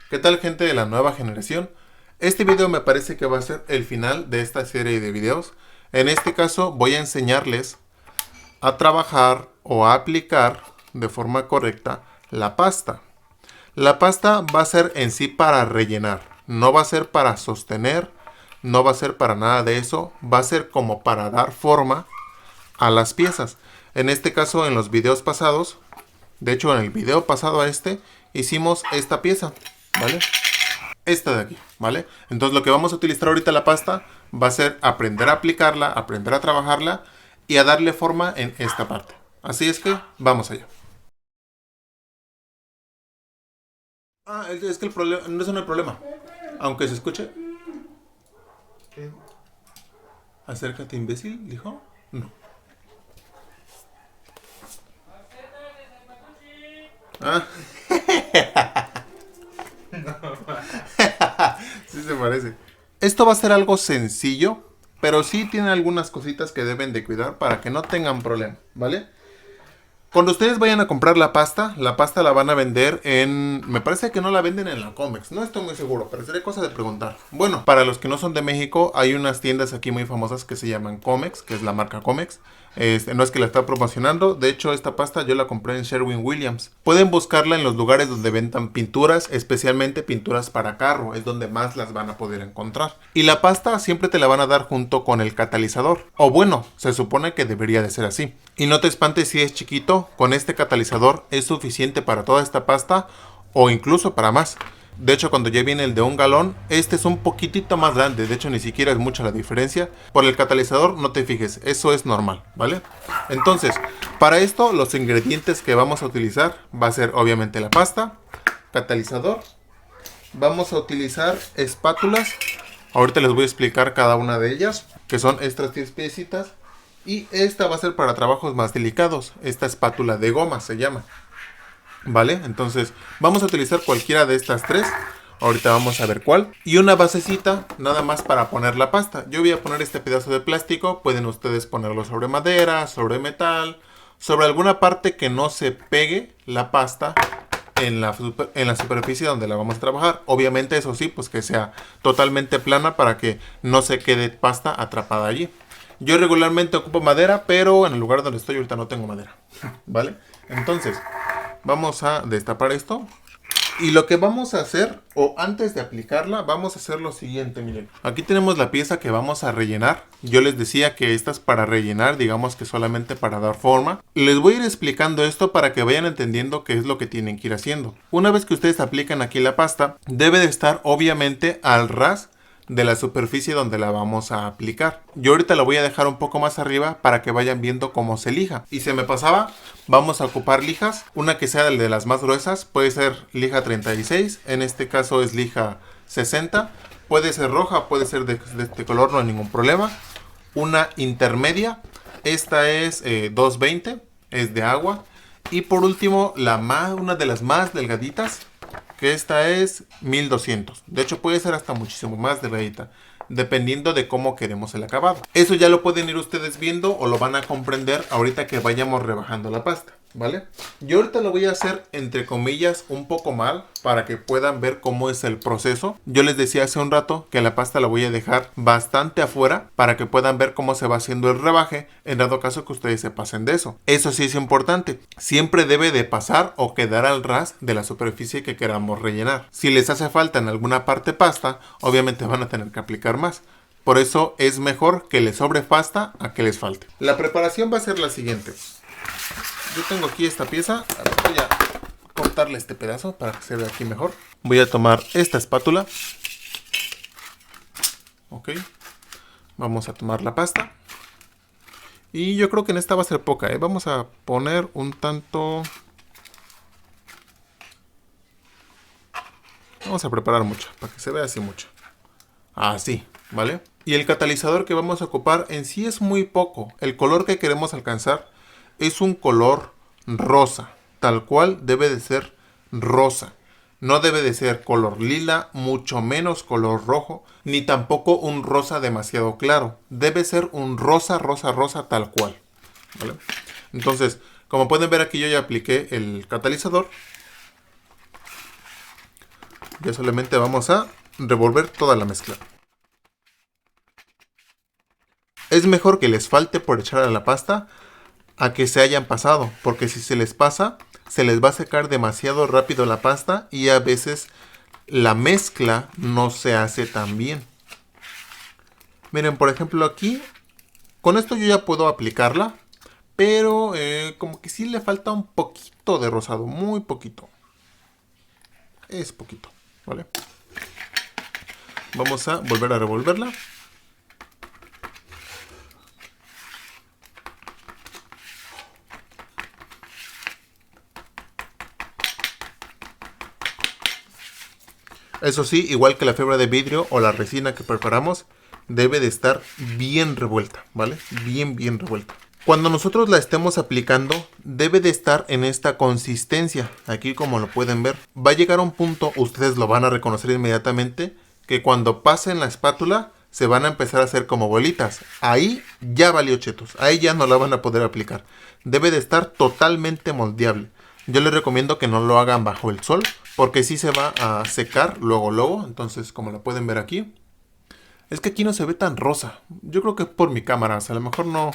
¿Qué tal, gente de la nueva generación? Este video me parece que va a ser el final de esta serie de videos. En este caso voy a enseñarles a trabajar o a aplicar de forma correcta la pasta. La pasta va a ser en sí para rellenar, no va a ser para sostener, no va a ser para nada de eso, va a ser como para dar forma a las piezas. En este caso, en los videos pasados, de hecho en el video pasado a este, hicimos esta pieza, ¿vale? Esta de aquí, ¿vale? Entonces lo que vamos a utilizar ahorita la pasta va a ser aprender a aplicarla, aprender a trabajarla y a darle forma en esta parte. Así es que vamos allá. Es que el problema, no es el problema. Aunque se escuche. ¿Qué? Acércate, imbécil, dijo. No. Ah. Sí se parece. Esto va a ser algo sencillo, pero sí tiene algunas cositas que deben de cuidar para que no tengan problema, ¿vale? Cuando ustedes vayan a comprar la pasta la van a vender en... Me parece que no la venden en la Comex, no estoy muy seguro, pero sería cosa de preguntar. Bueno, para los que no son de México, hay unas tiendas aquí muy famosas que se llaman Comex, que es la marca Comex. No es que la está promocionando, de hecho esta pasta yo la compré en Sherwin-Williams. Pueden buscarla en los lugares donde vendan pinturas, especialmente pinturas para carro, es donde más las van a poder encontrar. Y la pasta siempre te la van a dar junto con el catalizador, o bueno, se supone que debería de ser así. Y no te espantes si es chiquito, con este catalizador es suficiente para toda esta pasta o incluso para más. De hecho, cuando ya viene el de 1 galón, este es un poquitito más grande. De hecho, ni siquiera es mucha la diferencia. Por el catalizador, no te fijes, eso es normal, ¿vale? Entonces, para esto, los ingredientes que vamos a utilizar va a ser obviamente la pasta, catalizador. Vamos a utilizar espátulas. Ahorita les voy a explicar cada una de ellas, que son estas 10 piecitas. Y esta va a ser para trabajos más delicados. Esta espátula de goma se llama. ¿Vale? Entonces vamos a utilizar cualquiera de estas tres. Ahorita vamos a ver cuál. Y una basecita nada más para poner la pasta. Yo voy a poner este pedazo de plástico. Pueden ustedes ponerlo sobre madera, sobre metal, sobre alguna parte que no se pegue la pasta en la superficie donde la vamos a trabajar. Obviamente eso sí, pues que sea totalmente plana para que no se quede pasta atrapada allí. Yo regularmente ocupo madera, pero en el lugar donde estoy ahorita no tengo madera. ¿Vale? Entonces, vamos a destapar esto. Y lo que vamos a hacer, o antes de aplicarla, vamos a hacer lo siguiente, miren. Aquí tenemos la pieza que vamos a rellenar. Yo les decía que esta es para rellenar, digamos que solamente para dar forma. Les voy a ir explicando esto para que vayan entendiendo qué es lo que tienen que ir haciendo. Una vez que ustedes aplican aquí la pasta, debe de estar obviamente al ras de la superficie donde la vamos a aplicar. Yo ahorita la voy a dejar un poco más arriba para que vayan viendo cómo se lija. Y se me pasaba, vamos a ocupar lijas, una que sea de las más gruesas, puede ser lija 36, en este caso es lija 60, puede ser roja, puede ser de este color, no hay ningún problema. Una intermedia, esta es 220, es de agua. Y por último, una de las más delgaditas, que esta es 1200. De hecho puede ser hasta muchísimo más delgadita, dependiendo de cómo queremos el acabado. Eso ya lo pueden ir ustedes viendo o lo van a comprender ahorita que vayamos rebajando la pasta, ¿vale? Yo ahorita lo voy a hacer entre comillas un poco mal para que puedan ver cómo es el proceso. Yo les decía hace un rato que la pasta la voy a dejar bastante afuera para que puedan ver cómo se va haciendo el rebaje en dado caso que ustedes se pasen de eso. Eso sí es importante. Siempre debe de pasar o quedar al ras de la superficie que queramos rellenar. Si les hace falta en alguna parte pasta, obviamente van a tener que aplicar más. Por eso es mejor que les sobre pasta a que les falte. La preparación va a ser la siguiente. Yo tengo aquí esta pieza. Voy a cortarle este pedazo para que se vea aquí mejor. Voy a tomar esta espátula. Ok. Vamos a tomar la pasta. Y yo creo que en esta va a ser poca, ¿eh? Vamos a poner un tanto... Vamos a preparar mucho, para que se vea así mucho. Así, ¿vale? Y el catalizador que vamos a ocupar en sí es muy poco. El color que queremos alcanzar es un color rosa. Tal cual debe de ser rosa. No debe de ser color lila, mucho menos color rojo, ni tampoco un rosa demasiado claro. Debe ser un rosa, rosa, rosa tal cual, ¿vale? Entonces, como pueden ver aquí yo ya apliqué el catalizador. Ya solamente vamos a revolver toda la mezcla. Es mejor que les falte por echar a la pasta a que se hayan pasado, porque si se les pasa, se les va a secar demasiado rápido la pasta y a veces la mezcla no se hace tan bien. Miren, por ejemplo aquí, con esto yo ya puedo aplicarla, pero como que sí le falta un poquito de rosado, muy poquito. Es poquito, ¿vale? Vamos a volver a revolverla. Eso sí, igual que la fibra de vidrio o la resina que preparamos, debe de estar bien revuelta, ¿vale? Bien revuelta. Cuando nosotros la estemos aplicando, debe de estar en esta consistencia. Aquí como lo pueden ver, va a llegar a un punto, ustedes lo van a reconocer inmediatamente, que cuando pasen la espátula, se van a empezar a hacer como bolitas. Ahí ya valió chetos, ahí ya no la van a poder aplicar. Debe de estar totalmente moldeable. Yo les recomiendo que no lo hagan bajo el sol, porque sí se va a secar luego. Entonces, como lo pueden ver aquí, es que aquí no se ve tan rosa. Yo creo que es por mi cámara, o sea, a lo mejor no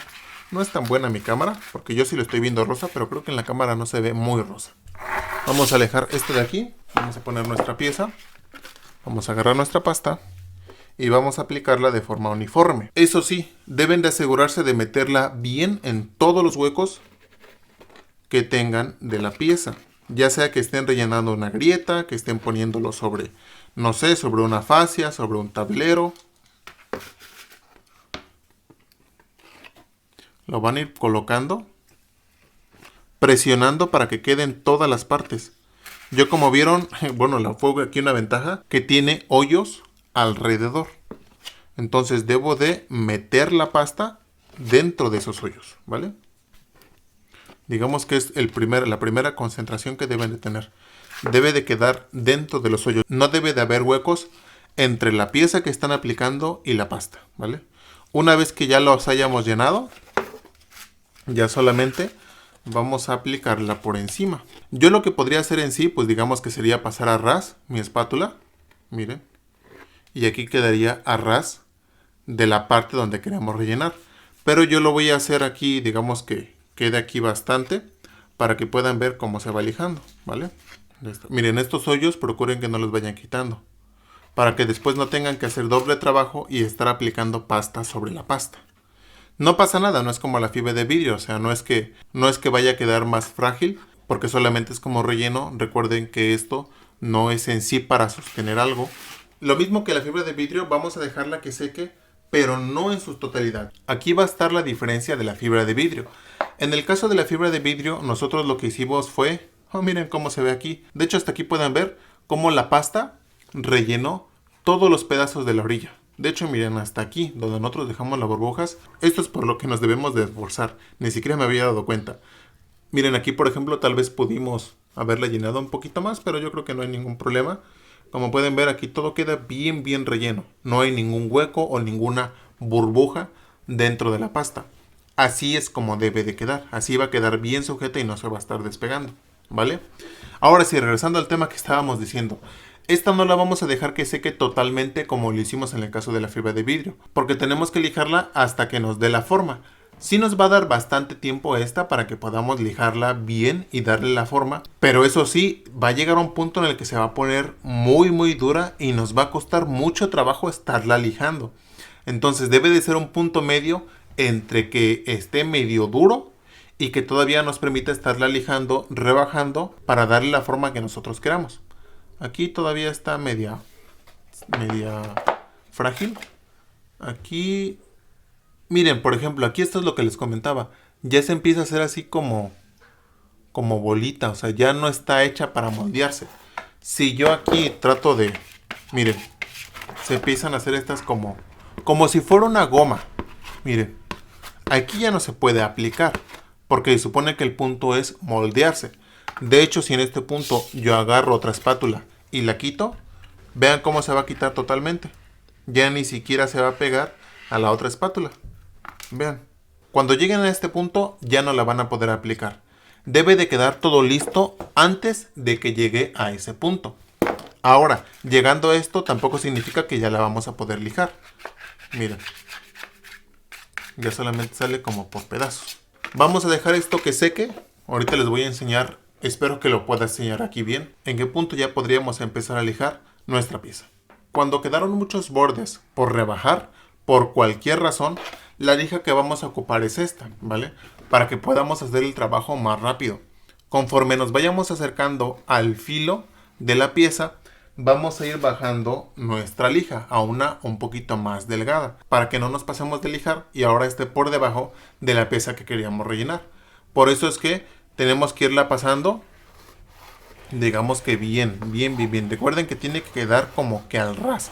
es tan buena mi cámara, porque yo sí lo estoy viendo rosa, pero creo que en la cámara no se ve muy rosa. Vamos a alejar esto de aquí, vamos a poner nuestra pieza, vamos a agarrar nuestra pasta y vamos a aplicarla de forma uniforme. Eso sí, deben de asegurarse de meterla bien en todos los huecos que tengan de la pieza. Ya sea que estén rellenando una grieta, que estén poniéndolo sobre, no sé, sobre una fascia, sobre un tablero. Lo van a ir colocando, presionando para que queden todas las partes. Yo como vieron, bueno, la fuego aquí una ventaja, que tiene hoyos alrededor. Entonces debo de meter la pasta dentro de esos hoyos, ¿vale? Digamos que es la primera concentración que deben de tener. Debe de quedar dentro de los hoyos. No debe de haber huecos entre la pieza que están aplicando y la pasta, ¿vale? Una vez que ya los hayamos llenado, ya solamente vamos a aplicarla por encima. Yo lo que podría hacer en sí, pues digamos que sería pasar a ras mi espátula. Miren. Y aquí quedaría a ras de la parte donde queremos rellenar. Pero yo lo voy a hacer aquí, digamos que quede aquí bastante, para que puedan ver cómo se va lijando, ¿vale? Miren, estos hoyos procuren que no los vayan quitando, para que después no tengan que hacer doble trabajo y estar aplicando pasta sobre la pasta. No pasa nada, no es como la fibra de vidrio, o sea, no es que vaya a quedar más frágil, porque solamente es como relleno. Recuerden que esto no es en sí para sostener algo. Lo mismo que la fibra de vidrio, vamos a dejarla que seque, pero no en su totalidad. Aquí va a estar la diferencia de la fibra de vidrio. En el caso de la fibra de vidrio, nosotros lo que hicimos fue, miren cómo se ve aquí. De hecho, hasta aquí pueden ver cómo la pasta rellenó todos los pedazos de la orilla. De hecho, miren, hasta aquí, donde nosotros dejamos las burbujas, esto es por lo que nos debemos de esforzar. Ni siquiera me había dado cuenta. Miren, aquí, por ejemplo, tal vez pudimos haberla llenado un poquito más, pero yo creo que no hay ningún problema. Como pueden ver, aquí todo queda bien relleno. No hay ningún hueco o ninguna burbuja dentro de la pasta. Así es como debe de quedar. Así va a quedar bien sujeta y no se va a estar despegando, ¿vale? Ahora sí, regresando al tema que estábamos diciendo. Esta no la vamos a dejar que seque totalmente como lo hicimos en el caso de la fibra de vidrio, porque tenemos que lijarla hasta que nos dé la forma. Sí nos va a dar bastante tiempo esta para que podamos lijarla bien y darle la forma, pero eso sí, va a llegar a un punto en el que se va a poner muy dura y nos va a costar mucho trabajo estarla lijando. Entonces debe de ser un punto medio entre que esté medio duro y que todavía nos permita estarla lijando, rebajando para darle la forma que nosotros queramos. Aquí todavía está media frágil. Aquí, miren, por ejemplo, aquí esto es lo que les comentaba. Ya se empieza a hacer así como bolita, o sea, ya no está hecha para moldearse. Si yo aquí trato de, miren, se empiezan a hacer estas como si fuera una goma. Miren, aquí ya no se puede aplicar, porque se supone que el punto es moldearse. De hecho, si en este punto yo agarro otra espátula y la quito, vean cómo se va a quitar totalmente. Ya ni siquiera se va a pegar a la otra espátula. Vean, cuando lleguen a este punto ya no la van a poder aplicar. Debe de quedar todo listo antes de que llegue a ese punto. Ahora, llegando a esto, tampoco significa que ya la vamos a poder lijar. Miren, ya solamente sale como por pedazos. Vamos a dejar esto que seque. Ahorita les voy a enseñar, espero que lo pueda enseñar aquí bien, en qué punto ya podríamos empezar a lijar nuestra pieza. Cuando quedaron muchos bordes por rebajar, por cualquier razón, la lija que vamos a ocupar es esta, ¿vale? Para que podamos hacer el trabajo más rápido. Conforme nos vayamos acercando al filo de la pieza, vamos a ir bajando nuestra lija a una un poquito más delgada, para que no nos pasemos de lijar y ahora esté por debajo de la pieza que queríamos rellenar. Por eso es que tenemos que irla pasando, digamos que bien. Recuerden que tiene que quedar como que al ras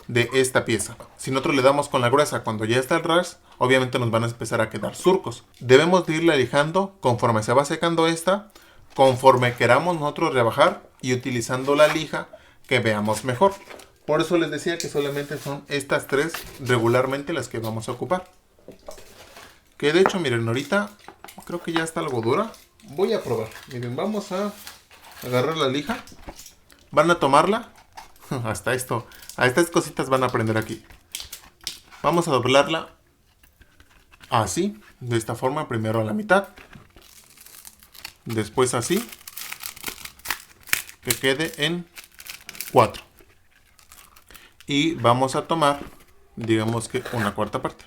de esta pieza. Si nosotros le damos con la gruesa cuando ya está al ras, obviamente nos van a empezar a quedar surcos. Debemos de irla lijando conforme se va secando esta, conforme queramos nosotros rebajar y utilizando la lija que veamos mejor. Por eso les decía que solamente son estas tres regularmente las que vamos a ocupar. Que de hecho, miren, ahorita creo que ya está algo dura. Voy a probar. Miren, vamos a agarrar la lija. Van a tomarla. Hasta esto. A estas cositas van a aprender aquí. Vamos a doblarla así. De esta forma. Primero a la mitad. Después así. Que quede en 4. Y vamos a tomar, digamos que una cuarta parte.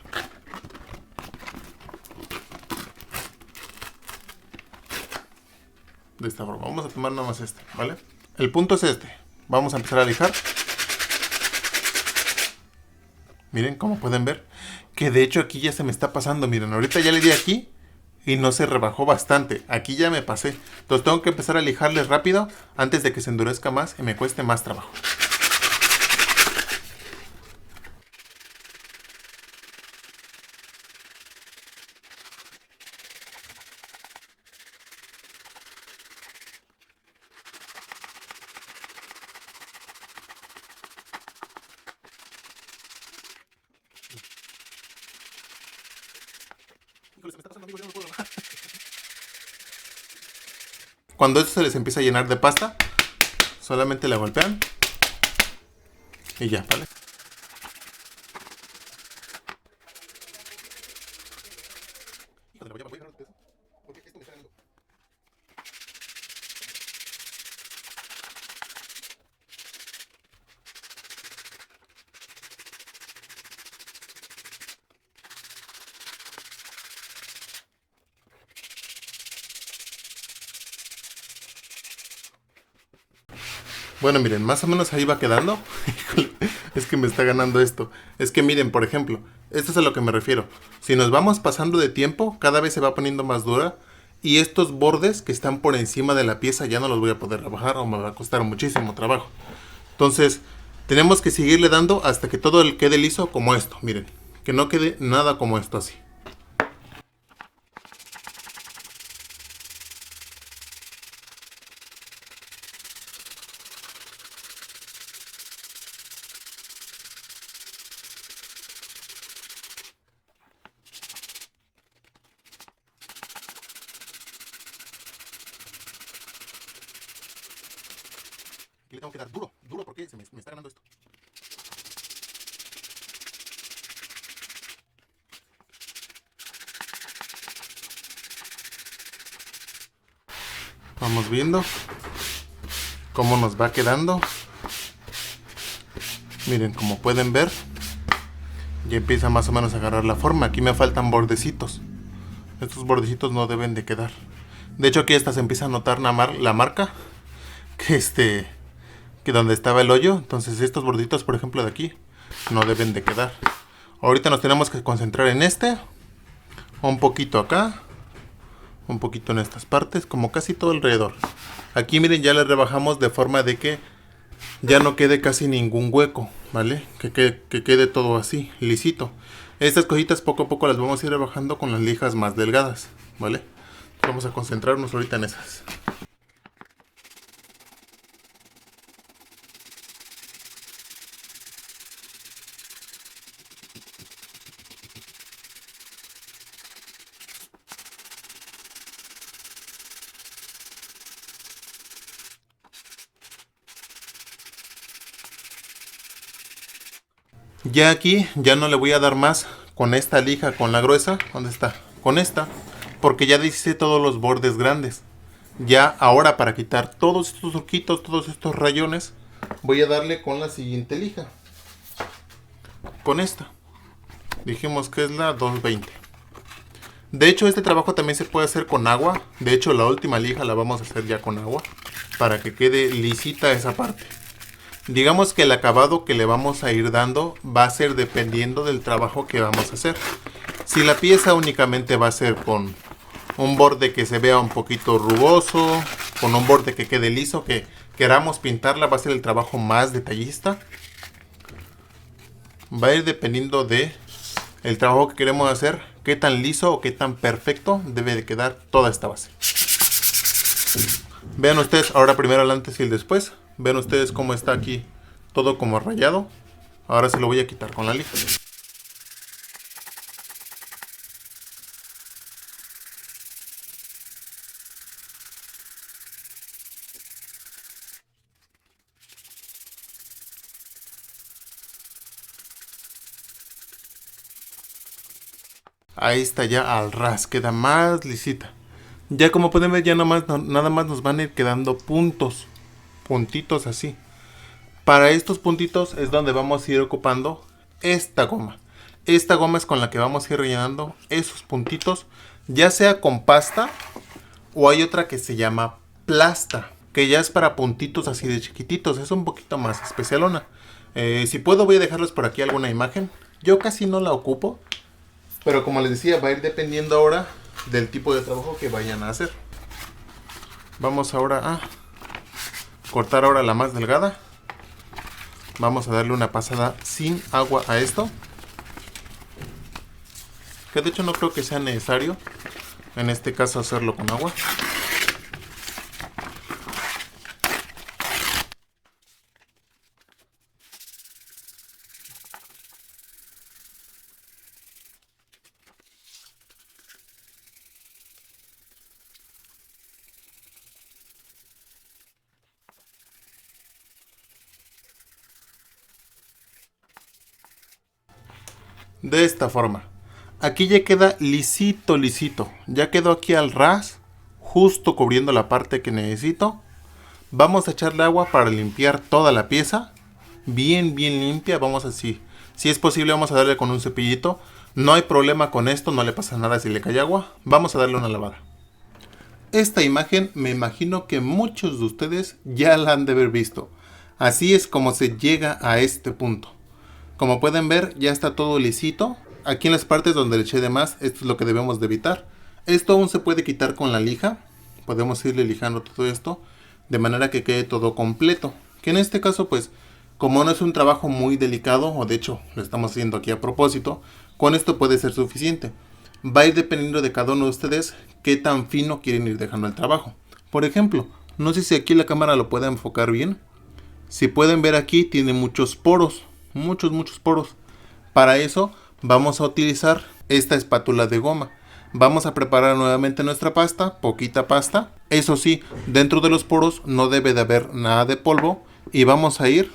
De esta forma. Vamos a tomar nada más este, ¿vale? El punto es este. Vamos a empezar a lijar. Miren, como pueden ver, que de hecho aquí ya se me está pasando. Miren, ahorita ya le di aquí y no se rebajó bastante. Aquí ya me pasé. Entonces tengo que empezar a lijarle rápido antes de que se endurezca más y me cueste más trabajo. Cuando esto se les empieza a llenar de pasta, solamente la golpean y ya, ¿vale? Bueno, miren, más o menos ahí va quedando. Es que me está ganando esto. Es que miren, por ejemplo, esto es a lo que me refiero. Si nos vamos pasando de tiempo, cada vez se va poniendo más dura. Y estos bordes que están por encima de la pieza ya no los voy a poder rebajar o me va a costar muchísimo trabajo. Entonces, tenemos que seguirle dando hasta que todo quede liso como esto. Miren, que no quede nada como esto así. Le tengo que dar duro, duro porque me está ganando esto. Vamos viendo cómo nos va quedando. Miren, como pueden ver, ya empieza más o menos a agarrar la forma. Aquí me faltan bordecitos. Estos bordecitos no deben de quedar. De hecho, aquí hasta se empieza a notar la marca que donde estaba el hoyo. Entonces estos borditos, por ejemplo, de aquí no deben de quedar. Ahorita nos tenemos que concentrar en este, un poquito acá, un poquito en estas partes, como casi todo alrededor. Aquí miren, ya le rebajamos de forma de que ya no quede casi ningún hueco, ¿vale? Que quede todo así, lisito. Estas cositas poco a poco las vamos a ir rebajando con las lijas más delgadas, ¿vale? Vamos a concentrarnos ahorita en esas. Ya aquí ya no le voy a dar más con esta lija, con la gruesa. ¿Dónde está? Con esta, porque ya hice todos los bordes grandes. Ya ahora, para quitar todos estos surquitos, todos estos rayones, voy a darle con la siguiente lija. Con esta. Dijimos que es la 220. De hecho, este trabajo también se puede hacer con agua. De hecho, la última lija la vamos a hacer ya con agua, para que quede lisita esa parte. Digamos que el acabado que le vamos a ir dando va a ser dependiendo del trabajo que vamos a hacer. Si la pieza únicamente va a ser con un borde que se vea un poquito rugoso, con un borde que quede liso, que queramos pintarla, va a ser el trabajo más detallista. Va a ir dependiendo de el trabajo que queremos hacer, qué tan liso o qué tan perfecto debe de quedar toda esta base. Vean ustedes ahora primero el antes y el después. Vean ustedes cómo está aquí todo como rayado. Ahora se lo voy a quitar con la lija. Ahí está ya al ras, queda más lisita. Ya como pueden ver, ya nada más nos van a ir quedando puntitos así. Para estos puntitos es donde vamos a ir ocupando esta goma. Esta goma es con la que vamos a ir rellenando esos puntitos, ya sea con pasta o hay otra que se llama plasta, que ya es para puntitos así de chiquititos, es un poquito más especialona. Si puedo voy a dejarles por aquí alguna imagen. Yo casi no la ocupo, pero como les decía, va a ir dependiendo ahora del tipo de trabajo que vayan a hacer. Vamos ahora a cortar ahora la más delgada. Vamos a darle una pasada sin agua a esto, que de hecho no creo que sea necesario en este caso hacerlo con agua. De esta forma. Aquí ya queda lisito, lisito. Ya quedó aquí al ras, justo cubriendo la parte que necesito. Vamos a echarle agua para limpiar toda la pieza. Bien, bien limpia. Vamos así. Si es posible, vamos a darle con un cepillito. No hay problema con esto, no le pasa nada si le cae agua. Vamos a darle una lavada. Esta imagen me imagino que muchos de ustedes ya la han de haber visto. Así es como se llega a este punto. Como pueden ver, ya está todo lisito. Aquí en las partes donde le eché de más, esto es lo que debemos de evitar. Esto aún se puede quitar con la lija. Podemos irle lijando todo esto de manera que quede todo completo. Que en este caso, pues, como no es un trabajo muy delicado, o de hecho lo estamos haciendo aquí a propósito, con esto puede ser suficiente. Va a ir dependiendo de cada uno de ustedes qué tan fino quieren ir dejando el trabajo. Por ejemplo, no sé si aquí la cámara lo puede enfocar bien. Si pueden ver aquí, tiene muchos poros. Muchos poros. Para eso vamos a utilizar esta espátula de goma. Vamos a preparar nuevamente nuestra pasta, poquita pasta. Eso sí, dentro de los poros no debe de haber nada de polvo. Y vamos a ir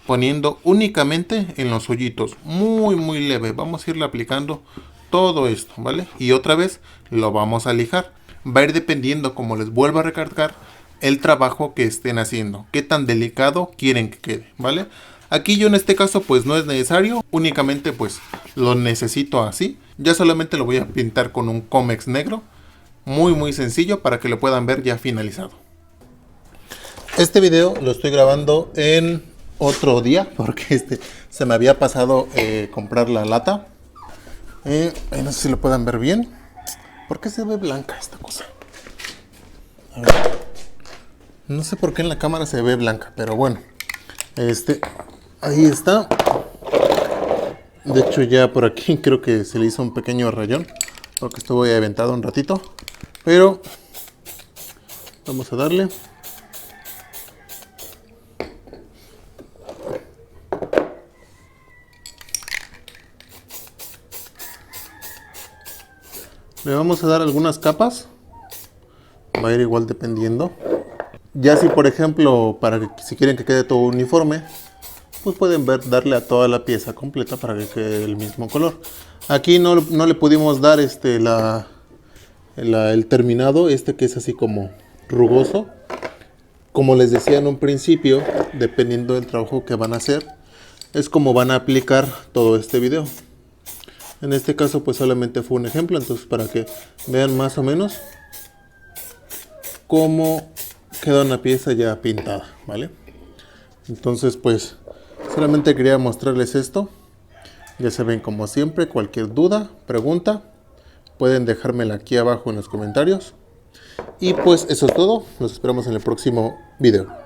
poniendo únicamente en los hoyitos. Muy leve. Vamos a irle aplicando todo esto, ¿vale? Y otra vez lo vamos a lijar. Va a ir dependiendo, como les vuelvo a recargar, el trabajo que estén haciendo. Qué tan delicado quieren que quede, ¿vale? Aquí yo en este caso pues no es necesario, únicamente pues lo necesito así. Ya solamente lo voy a pintar con un cómex negro, muy sencillo para que lo puedan ver ya finalizado. Este video lo estoy grabando en otro día porque se me había pasado comprar la lata. No sé si lo puedan ver bien. ¿Por qué se ve blanca esta cosa? A ver. No sé por qué en la cámara se ve blanca, pero bueno. Ahí está. De hecho ya por aquí creo que se le hizo un pequeño rayón, porque estuvo ahí aventado un ratito. Pero vamos a darle. Le vamos a dar algunas capas. Va a ir igual dependiendo. Ya si por ejemplo, si quieren que quede todo uniforme, pues pueden ver, darle a toda la pieza completa para que quede el mismo color. Aquí no le pudimos dar el terminado, que es así como rugoso. Como les decía en un principio, dependiendo del trabajo que van a hacer, es como van a aplicar todo este video. En este caso pues solamente fue un ejemplo, entonces para que vean más o menos cómo queda una pieza ya pintada, ¿vale? Entonces pues solamente quería mostrarles esto. Ya saben, como siempre, cualquier duda, pregunta, pueden dejármela aquí abajo en los comentarios. Y pues eso es todo, nos esperamos en el próximo video.